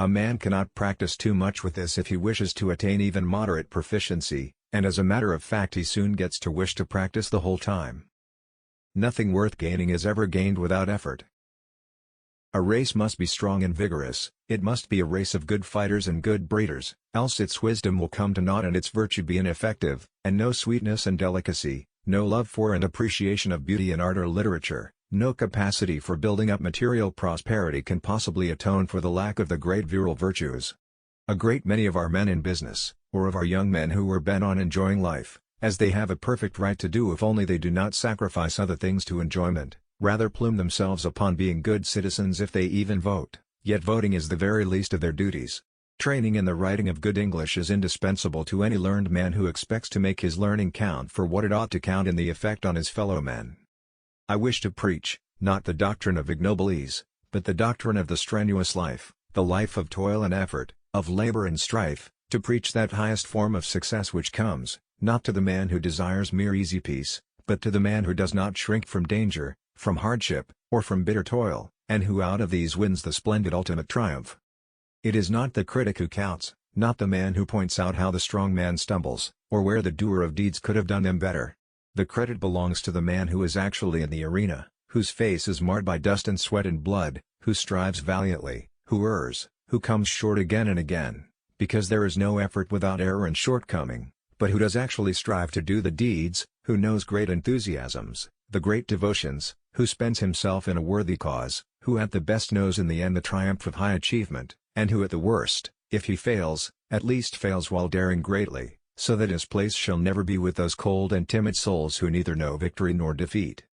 A man cannot practice too much with this if he wishes to attain even moderate proficiency, and as a matter of fact he soon gets to wish to practice the whole time. Nothing worth gaining is ever gained without effort. A race must be strong and vigorous, it must be a race of good fighters and good breeders, else its wisdom will come to naught and its virtue be ineffective, and no sweetness and delicacy, no love for and appreciation of beauty and art or literature, no capacity for building up material prosperity can possibly atone for the lack of the great virile virtues. A great many of our men in business, or of our young men who are bent on enjoying life, as they have a perfect right to do if only they do not sacrifice other things to enjoyment, rather plume themselves upon being good citizens if they even vote, yet voting is the very least of their duties. Training in the writing of good English is indispensable to any learned man who expects to make his learning count for what it ought to count in the effect on his fellow men. I wish to preach, not the doctrine of ignoble ease, but the doctrine of the strenuous life, the life of toil and effort, of labor and strife, to preach that highest form of success which comes, not to the man who desires mere easy peace, but to the man who does not shrink from danger, from hardship, or from bitter toil, and who out of these wins the splendid ultimate triumph. It is not the critic who counts, not the man who points out how the strong man stumbles, or where the doer of deeds could have done them better. The credit belongs to the man who is actually in the arena, whose face is marred by dust and sweat and blood, who strives valiantly, who errs, who comes short again and again, because there is no effort without error and shortcoming, but who does actually strive to do the deeds, who knows great enthusiasms, the great devotions, who spends himself in a worthy cause, who at the best knows in the end the triumph of high achievement, and who at the worst, if he fails, at least fails while daring greatly, so that his place shall never be with those cold and timid souls who neither know victory nor defeat.